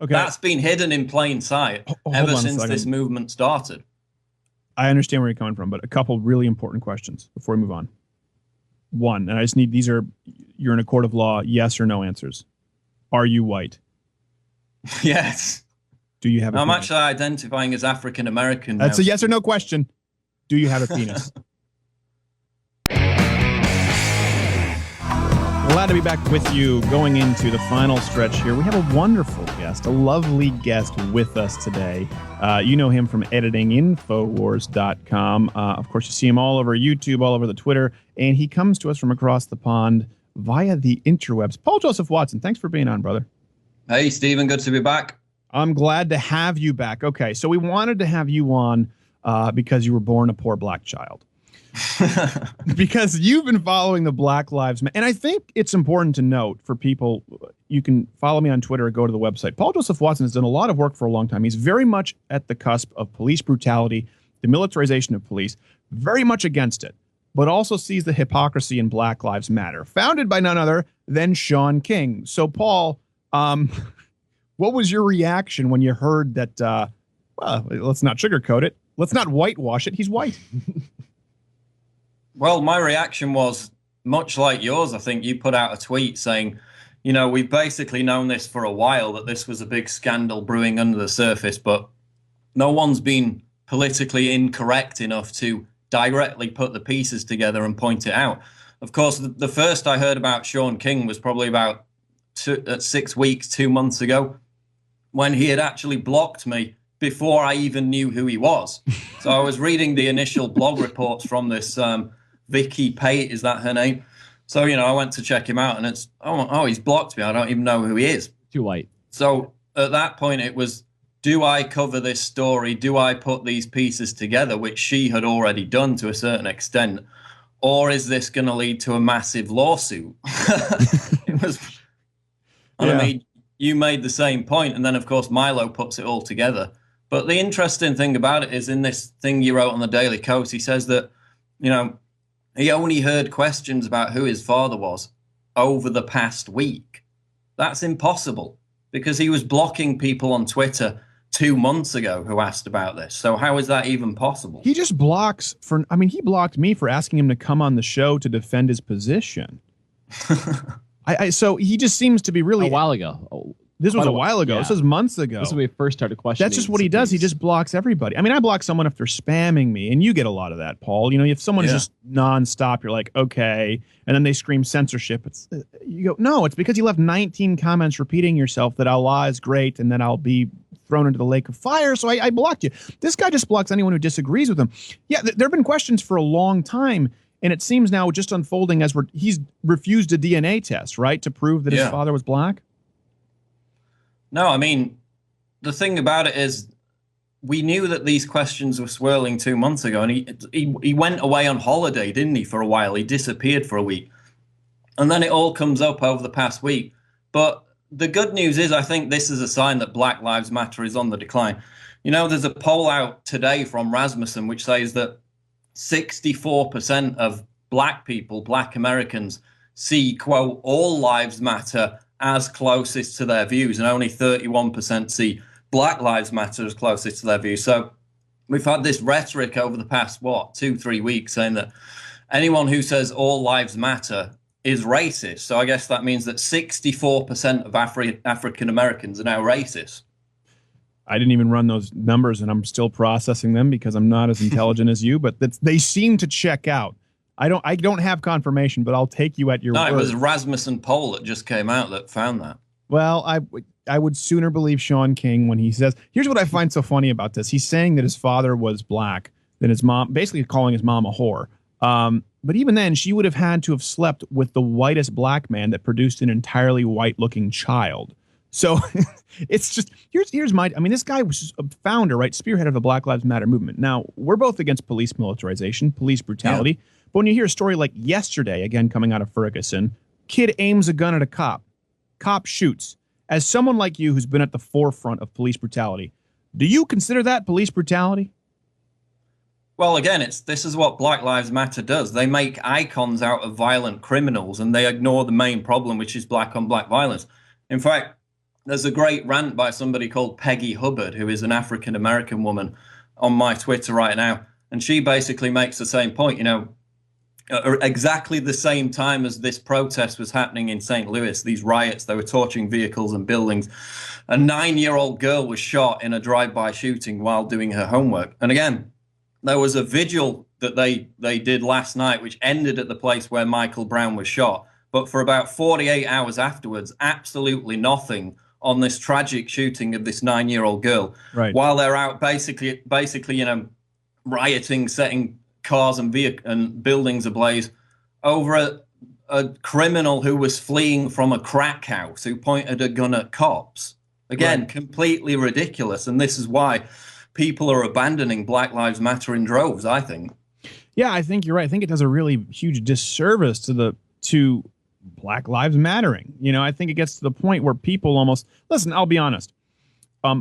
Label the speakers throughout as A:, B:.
A: Okay.
B: That's been hidden in plain sight ever since this movement started.
A: I understand where you're coming from, but a couple really important questions before we move on. One, and I just need, you're in a court of law, yes or no answers. Are you white?
B: Yes.
A: Do you have a
B: I'm
A: penis?
B: actually identifying as African American.
A: That's a yes or no question. Do you have a penis? Glad to be back with you going into the final stretch here. We have a wonderful guest, a lovely guest with us today. You know him from editing Infowars.com. Of course, you see him all over YouTube, all over the Twitter, and he comes to us from across the pond via the interwebs. Paul Joseph Watson, thanks for being on, brother.
B: Hey, Stephen, good to be back.
A: I'm glad to have you back. Okay, so we wanted to have you on because you were born a poor black child. Because you've been following the Black Lives Matter. And I think it's important to note for people, you can follow me on Twitter or go to the website. Paul Joseph Watson has done a lot of work for a long time. He's very much at the cusp of police brutality, the militarization of police, very much against it, but also sees the hypocrisy in Black Lives Matter, founded by none other than Shaun King. So, Paul, what was your reaction when you heard that, well, let's not sugarcoat it, let's not whitewash it, he's white?
B: Well, my reaction was much like yours. I think you put out a tweet saying, you know, we've basically known this for a while, that this was a big scandal brewing under the surface, but no one's been politically incorrect enough to directly put the pieces together and point it out. Of course, the first I heard about Shaun King was probably about 6 weeks, 2 months ago, when he had actually blocked me before I even knew who he was. So I was reading the initial blog reports from this Vicky Pate, is that her name? So, you know, I went to check him out and it's, oh, he's blocked me. I don't even know who he is.
C: Too white.
B: So at that point it was, do I cover this story? Do I put these pieces together, which she had already done to a certain extent? Or is this going to lead to a massive lawsuit? It was, and yeah. I mean, you made the same point, and then of course Milo puts it all together. But the interesting thing about it is, in this thing you wrote on the Daily Kos, he says that, you know, he only heard questions about who his father was over the past week. That's impossible, because he was blocking people on Twitter 2 months ago who asked about this. So how is that even possible?
A: He just blocks for, I mean, he blocked me for asking him to come on the show to defend his position. So he just seems to be really...
C: A while ago.
A: This was a while ago.
C: Yeah.
A: This was months ago.
C: This is when we first started questioning.
A: That's just what he does. He just blocks everybody. I mean, I block someone if they're spamming me, and you get a lot of that, Paul. You know, if someone's just nonstop, you're like, okay, and then they scream censorship. It's you go, no, it's because you left 19 comments repeating yourself that Allah is great, and then I'll be thrown into the lake of fire. So I blocked you. This guy just blocks anyone who disagrees with him. Yeah, there have been questions for a long time, and it seems now just unfolding as he's refused a DNA test, right, to prove that his father was black.
B: No, I mean, the thing about it is, we knew that these questions were swirling 2 months ago, and he went away on holiday, didn't he, for a while? He disappeared for a week. And then it all comes up over the past week. But the good news is, I think this is a sign that Black Lives Matter is on the decline. You know, there's a poll out today from Rasmussen which says that 64% of black people, black Americans, see, quote, all lives matter as closest to their views, and only 31% see Black Lives Matter as closest to their views. So we've had this rhetoric over the past, 2-3 weeks, saying that anyone who says all lives matter is racist. So I guess that means that 64% of African Americans are now racist.
A: I didn't even run those numbers, and I'm still processing them because I'm not as intelligent as you, but they seem to check out. I don't have confirmation, but I'll take you at your word.
B: No, it was a Rasmussen poll that just came out that found that.
A: Well, I would sooner believe Shaun King when he says, here's what I find so funny about this. He's saying that his father was black, that his mom, basically calling his mom a whore. But even then, she would have had to have slept with the whitest black man that produced an entirely white-looking child. So it's just, here's my, I mean, this guy was a founder, right, spearhead of the Black Lives Matter movement. Now, we're both against police militarization, police brutality. Yeah. But when you hear a story like yesterday, again, coming out of Ferguson, kid aims a gun at a cop shoots. As someone like you who's been at the forefront of police brutality, do you consider that police brutality?
B: Well, again, this is what Black Lives Matter does. They make icons out of violent criminals, and they ignore the main problem, which is black on black violence. In fact, there's a great rant by somebody called Peggy Hubbard, who is an African American woman, on my Twitter right now. And she basically makes the same point, exactly the same time as this protest was happening in St. Louis, these riots, they were torching vehicles and buildings. A 9-year-old girl was shot in a drive-by shooting while doing her homework. And again, there was a vigil that they did last night, which ended at the place where Michael Brown was shot. But for about 48 hours afterwards, absolutely nothing on this tragic shooting of this 9-year-old girl.
A: Right.
B: While they're out basically, rioting, setting cars and buildings ablaze over a criminal who was fleeing from a crack house who pointed a gun at cops. Again, right. Completely ridiculous. And this is why people are abandoning Black Lives Matter in droves, I think.
A: Yeah, I think you're right. I think it does a really huge disservice to Black Lives Mattering. I think it gets to the point where people almost, listen, I'll be honest.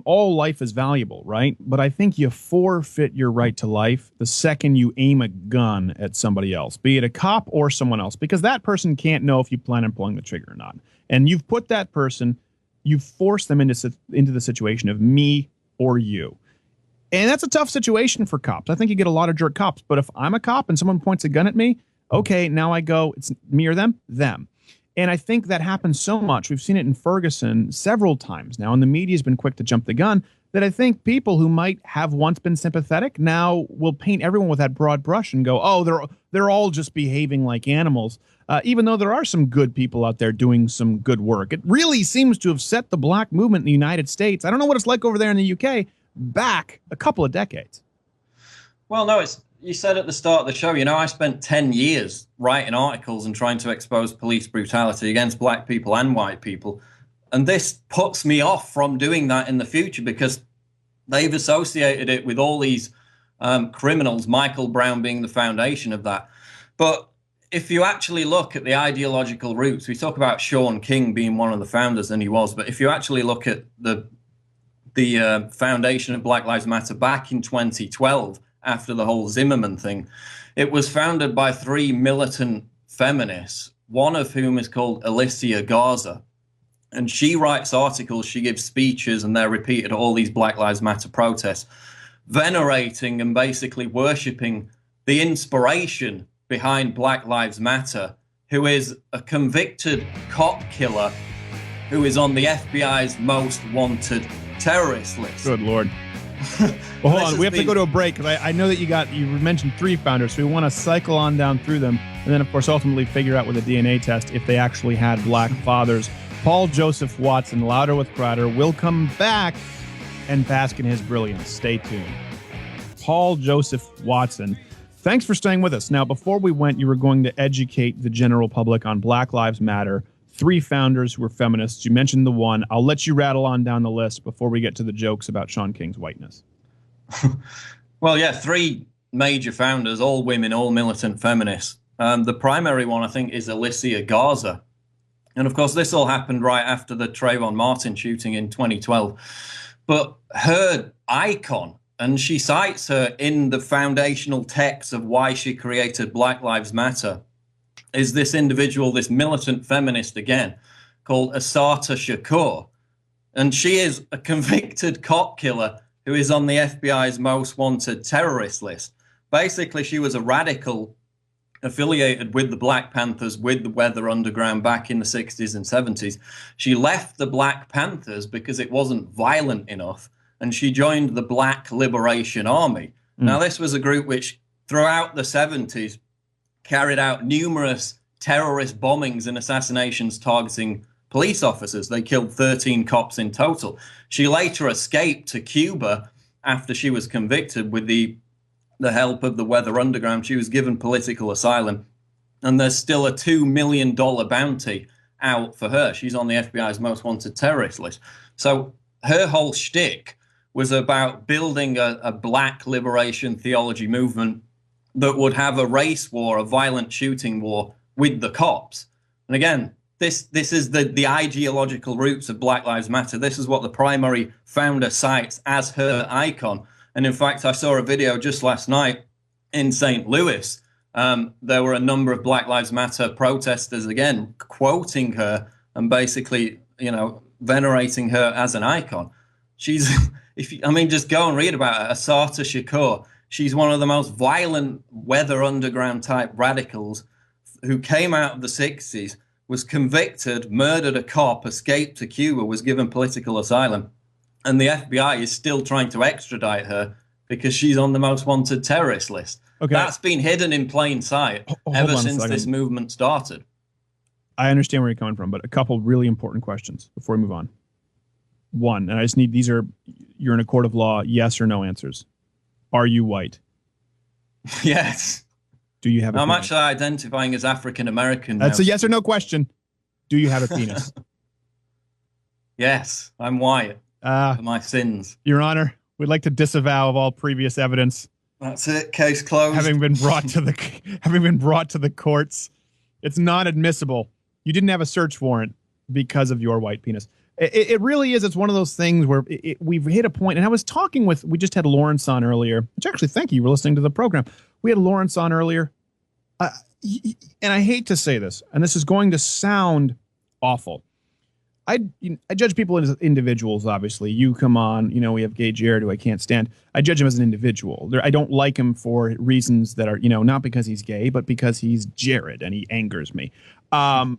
A: All life is valuable, right? But I think you forfeit your right to life the second you aim a gun at somebody else, be it a cop or someone else, because that person can't know if you plan on pulling the trigger or not. And you've put that person, you've forced them into the situation of me or you. And that's a tough situation for cops. I think you get a lot of jerk cops. But if I'm a cop and someone points a gun at me, okay, now I go, it's me or them, them. And I think that happens so much. We've seen it in Ferguson several times now, and the media's been quick to jump the gun, that I think people who might have once been sympathetic now will paint everyone with that broad brush and go, oh, they're all just behaving like animals, even though there are some good people out there doing some good work. It really seems to have set the black movement in the United States, I don't know what it's like over there in the UK, back a couple of decades.
B: Well, no, you said at the start of the show, I spent 10 years writing articles and trying to expose police brutality against black people and white people. And this puts me off from doing that in the future because they've associated it with all these criminals, Michael Brown being the foundation of that. But if you actually look at the ideological roots, we talk about Shaun King being one of the founders, and he was, but if you actually look at the foundation of Black Lives Matter back in 2012, after the whole Zimmerman thing, it was founded by 3 militant feminists, one of whom is called Alicia Garza. And she writes articles, she gives speeches, and they're repeated at all these Black Lives Matter protests, venerating and basically worshipping the inspiration behind Black Lives Matter, who is a convicted cop killer who is on the FBI's most wanted terrorist list.
A: Good Lord. Well, hold on. We have to go to a break because I know that you mentioned 3 founders, so we want to cycle on down through them, and then, of course, ultimately figure out with a DNA test if they actually had black fathers. Paul Joseph Watson, Louder with Crowder, will come back and bask in his brilliance. Stay tuned. Paul Joseph Watson, thanks for staying with us. Now, before we went, you were going to educate the general public on Black Lives Matter. 3 founders who were feminists. You mentioned the one. I'll let you rattle on down the list before we get to the jokes about Shaun King's whiteness.
B: Well, yeah, 3 major founders, all women, all militant feminists. The primary one, I think, is Alicia Garza. And, of course, this all happened right after the Trayvon Martin shooting in 2012. But her icon, and she cites her in the foundational text of why she created Black Lives Matter, is this individual, this militant feminist again, called Assata Shakur. And she is a convicted cop killer who is on the FBI's most wanted terrorist list. Basically, she was a radical affiliated with the Black Panthers, with the Weather Underground back in the 60s and 70s. She left the Black Panthers because it wasn't violent enough, and she joined the Black Liberation Army. Now, this was a group which, throughout the 70s, carried out numerous terrorist bombings and assassinations targeting police officers. They killed 13 cops in total. She later escaped to Cuba after she was convicted with the help of the Weather Underground. She was given political asylum, and there's still a $2 million bounty out for her. She's on the FBI's most wanted terrorist list. So her whole shtick was about building a black liberation theology movement that would have a race war, a violent shooting war with the cops. And again, this is the ideological roots of Black Lives Matter. This is what the primary founder cites as her icon. And in fact, I saw a video just last night in St. Louis. There were a number of Black Lives Matter protesters, again, quoting her and basically, venerating her as an icon. She's, just go and read about her. Assata Shakur. She's one of the most violent weather underground type radicals who came out of the 60s, was convicted, murdered a cop, escaped to Cuba, was given political asylum. And the FBI is still trying to extradite her because she's on the most wanted terrorist list. Okay. That's been hidden in plain sight ever since this movement started.
A: I understand where you're coming from, but a couple really important questions before we move on. One, and I just need, you're in a court of law, yes or no answers. Are you white?
B: Yes.
A: Do you have a
B: penis?
A: I'm
B: actually identifying as African American.
A: That's a yes or no question. Do you have a penis?
B: Yes, I'm white. For my sins.
A: Your Honor, we'd like to disavow of all previous evidence.
B: That's it. Case closed.
A: Having been brought to the courts, it's not admissible. You didn't have a search warrant because of your white penis. It really is. It's one of those things where we've hit a point. And I was talking we just had Lawrence on earlier, which actually, thank you for listening to the program. We had Lawrence on earlier. And I hate to say this, and this is going to sound awful. I judge people as individuals, obviously. You come on, we have Gay Jared, who I can't stand. I judge him as an individual. I don't like him for reasons that are, not because he's gay, but because he's Jared and he angers me. But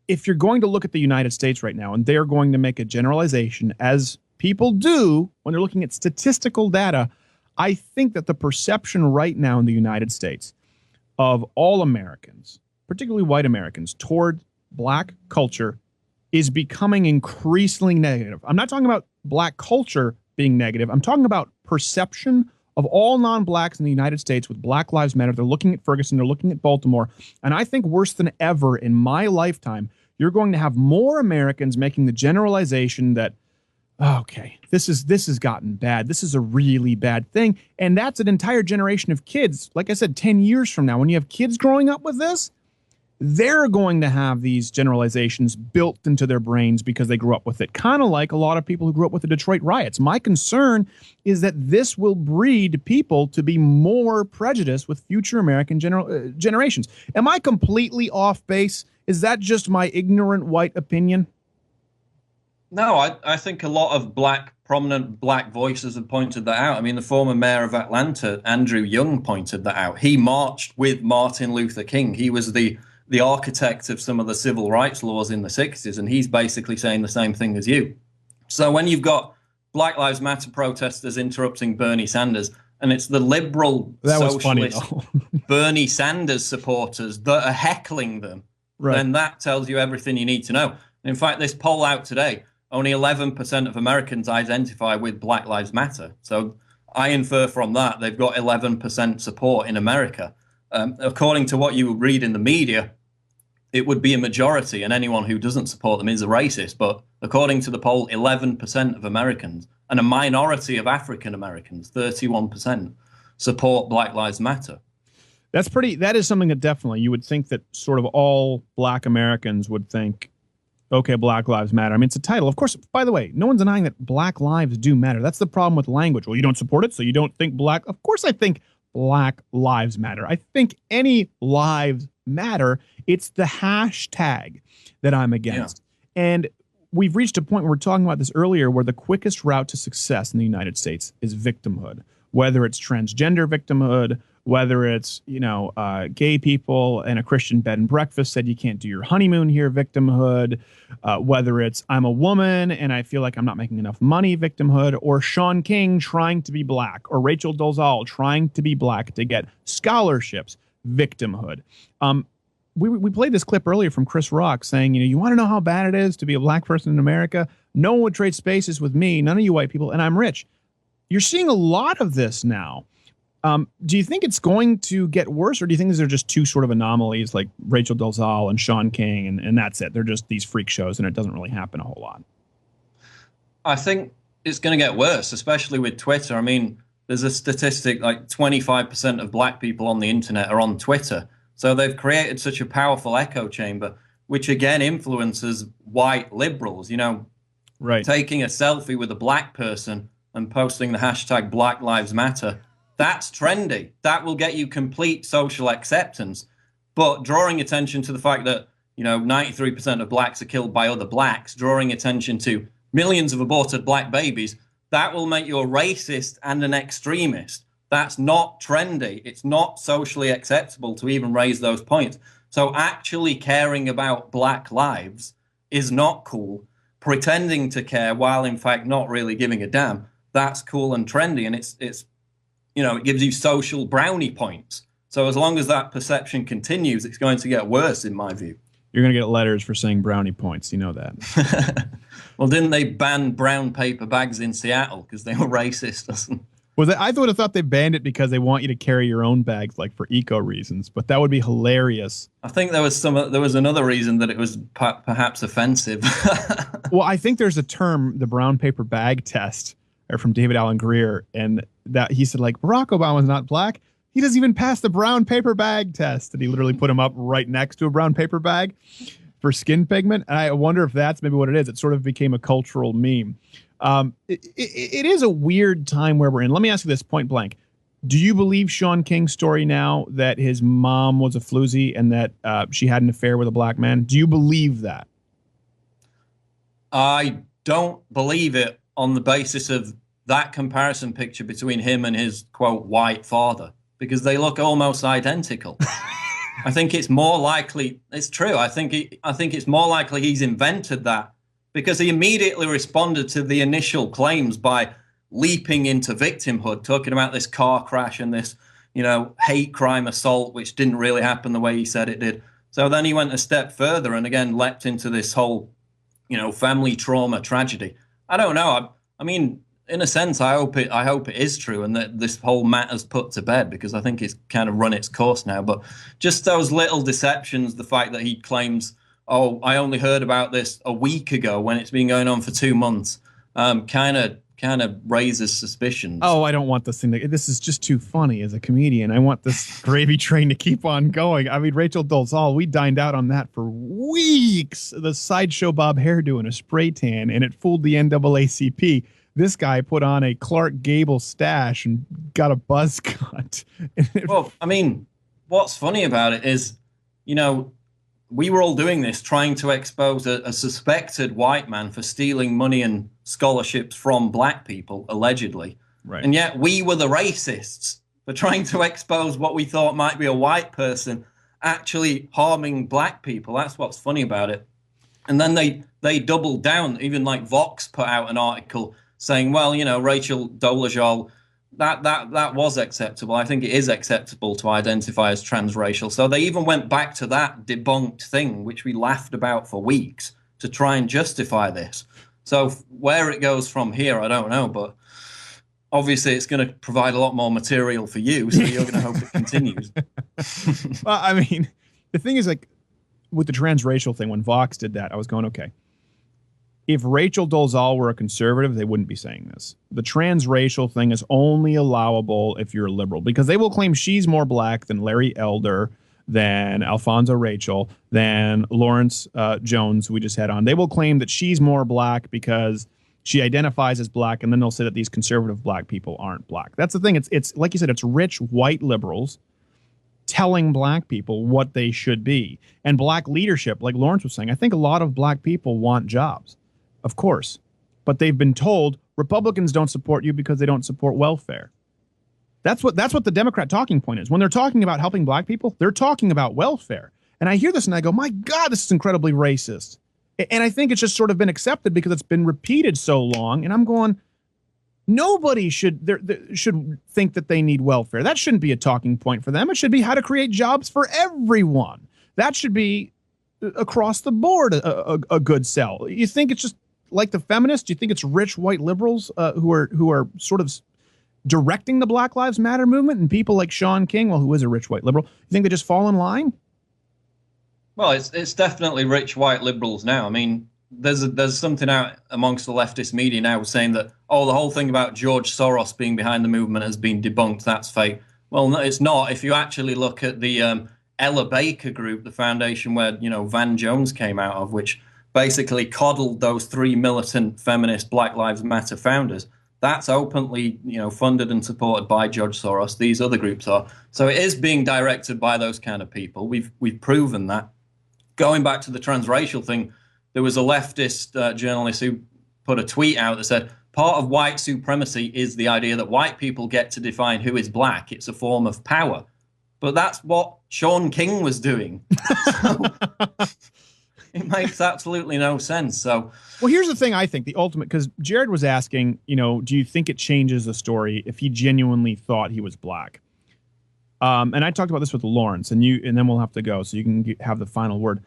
A: if you're going to look at the United States right now, and they're going to make a generalization, as people do when they're looking at statistical data, I think that the perception right now in the United States of all Americans, particularly white Americans, toward black culture is becoming increasingly negative. I'm not talking about black culture being negative. I'm talking about perception of all non-blacks in the United States with Black Lives Matter. They're looking at Ferguson. They're looking at Baltimore. And I think worse than ever in my lifetime, you're going to have more Americans making the generalization that, okay, this has gotten bad. This is a really bad thing. And that's an entire generation of kids. Like I said, 10 years from now, when you have kids growing up with this, they're going to have these generalizations built into their brains because they grew up with it. Kind of like a lot of people who grew up with the Detroit riots. My concern is that this will breed people to be more prejudiced with future American generations. Am I completely off base? Is that just my ignorant white opinion?
B: No, I think a lot of prominent black voices have pointed that out. I mean, the former mayor of Atlanta, Andrew Young, pointed that out. He marched with Martin Luther King. He was the architect of some of the civil rights laws in the 60s, and he's basically saying the same thing as you. So when you've got Black Lives Matter protesters interrupting Bernie Sanders, and it's the liberal socialist Bernie Sanders supporters that are heckling them, right, then that tells you everything you need to know. In fact, this poll out today, only 11% of Americans identify with Black Lives Matter. So I infer from that they've got 11% support in America. According to what you read in the media, it would be a majority, and anyone who doesn't support them is a racist. But according to the poll, 11% of Americans and a minority of African Americans, 31%, support Black Lives Matter.
A: That is something that definitely you would think that sort of all black Americans would think, okay, Black Lives Matter. I mean, it's a title. Of course, by the way, no one's denying that black lives do matter. That's the problem with language. Well, you don't support it, so you don't think black. Of course I think Black Lives Matter. I think any lives matter. It's the hashtag that I'm against. Yeah. And we've reached a point where we're talking about this earlier, where the quickest route to success in the United States is victimhood, whether it's transgender victimhood, whether it's, gay people and a Christian bed and breakfast said you can't do your honeymoon here victimhood, whether it's I'm a woman and I feel like I'm not making enough money victimhood, or Sean King trying to be black, or Rachel Dolezal trying to be black to get scholarships victimhood. We played this clip earlier from Chris Rock saying, you want to know how bad it is to be a black person in America? No one would trade spaces with me, none of you white people, and I'm rich. You're seeing a lot of this now. Do you think it's going to get worse, or do you think these are just two sort of anomalies like Rachel Dolezal and Sean King, and that's it? They're just these freak shows and it doesn't really happen a whole lot?
B: I think it's going to get worse, especially with Twitter. I mean, there's a statistic like 25% of black people on the internet are on Twitter. So they've created such a powerful echo chamber, which again influences white liberals,
A: right,
B: taking a selfie with a black person and posting the hashtag Black Lives Matter. That's trendy. That will get you complete social acceptance. But drawing attention to the fact that 93% of blacks are killed by other blacks, drawing attention to millions of aborted black babies, that will make you a racist and an extremist. That's not trendy. It's not socially acceptable to even raise those points. So actually caring about black lives is not cool. Pretending to care while in fact not really giving a damn, that's cool and trendy. And it gives you social brownie points. So as long as that perception continues, it's going to get worse in my view.
A: You're going to get letters for saying brownie points. You know that.
B: Well, didn't they ban brown paper bags in Seattle because they were racist?
A: I would have thought they banned it because they want you to carry your own bags, like for eco reasons. But that would be hilarious.
B: I think there was another reason that it was perhaps offensive.
A: Well, I think there's a term, the brown paper bag test, from David Alan Grier, and that he said, like, Barack Obama's not black. He doesn't even pass the brown paper bag test. And he literally put him up right next to a brown paper bag for skin pigment. And I wonder if that's maybe what it is. It sort of became a cultural meme. It is a weird time where we're in. Let me ask you this point blank. Do you believe Shaun King's story now that his mom was a floozy and that she had an affair with a black man? Do you believe that?
B: I don't believe it on the basis of that comparison picture between him and his, quote, white father, because they look almost identical. I think it's more likely, it's true, I think it's more likely he's invented that because he immediately responded to the initial claims by leaping into victimhood, talking about this car crash and this, hate crime assault, which didn't really happen the way he said it did. So then he went a step further and again leapt into this whole, family trauma tragedy. I don't know. I mean, in a sense, I hope it is true and that this whole matter's put to bed because I think it's kind of run its course now. But just those little deceptions, the fact that he claims, oh, I only heard about this a week ago when it's been going on for 2 months, kind of raises suspicions.
A: Oh, I don't want this thing. This is just too funny as a comedian. I want this gravy train to keep on going. I mean, Rachel Dolezal, we dined out on that for weeks. The sideshow Bob hairdo and a spray tan, and it fooled the NAACP. This guy put on a Clark Gable stash and got a buzz cut.
B: Well, I mean, what's funny about it is, we were all doing this trying to expose a suspected white man for stealing money and scholarships from black people, allegedly.
A: Right.
B: And yet we were the racists for trying to expose what we thought might be a white person actually harming black people. That's what's funny about it. And then they doubled down. Even like Vox put out an article saying, well, Rachel Dolezal, that was acceptable. I think it is acceptable to identify as transracial. So they even went back to that debunked thing, which we laughed about for weeks, to try and justify this. So where it goes from here, I don't know. But obviously it's going to provide a lot more material for you. So you're going to hope it continues.
A: Well, I mean, the thing is, like, with the transracial thing, when Vox did that, I was going, okay. If Rachel Dolezal were a conservative, they wouldn't be saying this. The transracial thing is only allowable if you're a liberal, because they will claim she's more black than Larry Elder, than Alfonso Rachel, than Lawrence Jones, who we just had on. They will claim that she's more black because she identifies as black, and then they'll say that these conservative black people aren't black. That's the thing. It's like you said, it's rich white liberals telling black people what they should be. And black leadership, like Lawrence was saying, I think a lot of black people want jobs. Of course, but they've been told Republicans don't support you because they don't support welfare. That's what the Democrat talking point is. When they're talking about helping black people, they're talking about welfare. And I hear this and I go, my God, this is incredibly racist. And I think it's just sort of been accepted because it's been repeated so long. And I'm going, nobody should think that they need welfare. That shouldn't be a talking point for them. It should be how to create jobs for everyone. That should be across the board a good sell. You think it's just like the feminists? Do you think it's rich white liberals who are sort of directing the Black Lives Matter movement, and people like Shaun King, well, who is a rich white liberal? You think they just fall in line?
B: Well, it's definitely rich white liberals now. I mean, there's something out amongst the leftist media now saying that, oh, the whole thing about George Soros being behind the movement has been debunked. That's fake. Well, no, it's not. If you actually look at the Ella Baker group, the foundation where, Van Jones came out of, which basically coddled those 3 militant feminist Black Lives Matter founders. That's openly, funded and supported by George Soros. These other groups are. So it is being directed by those kind of people. We've proven that. going back to the transracial thing, there was a leftist journalist who put a tweet out that said, part of white supremacy is the idea that white people get to define who is black. It's a form of power. But that's what Sean King was doing. So, it makes absolutely no sense. So,
A: well, here's the thing. I think the ultimate, because Jared was asking, do you think it changes the story if he genuinely thought he was black? And I talked about this with Lawrence, and then we'll have to go so you can have the final word.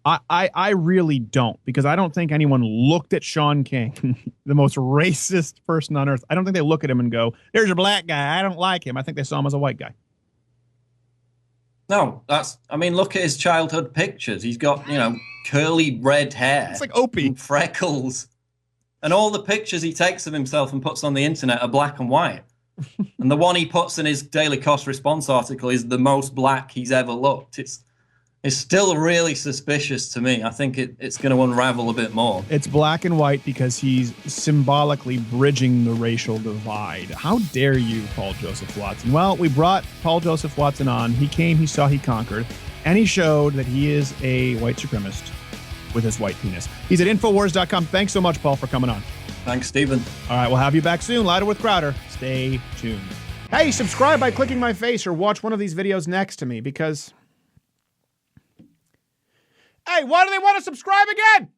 A: I really don't, because I don't think anyone looked at Sean King, the most racist person on earth. I don't think they look at him and go, "There's a black guy. I don't like him." I think they saw him as a white guy.
B: No, look at his childhood pictures. He's got, curly red hair.
A: It's like Opie.
B: And freckles. And all the pictures he takes of himself and puts on the internet are black and white. And the one he puts in his Daily Cost Response article is the most black he's ever looked. It's still really suspicious to me. I think it's going to unravel a bit more.
A: It's black and white because he's symbolically bridging the racial divide. How dare you, Paul Joseph Watson? Well, we brought Paul Joseph Watson on. He came, he saw, he conquered, and he showed that he is a white supremacist with his white penis. He's at Infowars.com. Thanks so much, Paul, for coming on.
B: Thanks, Stephen.
A: All right, we'll have you back soon. Louder with Crowder. Stay tuned. Hey, subscribe by clicking my face or watch one of these videos next to me because... Hey, why do they want to subscribe again?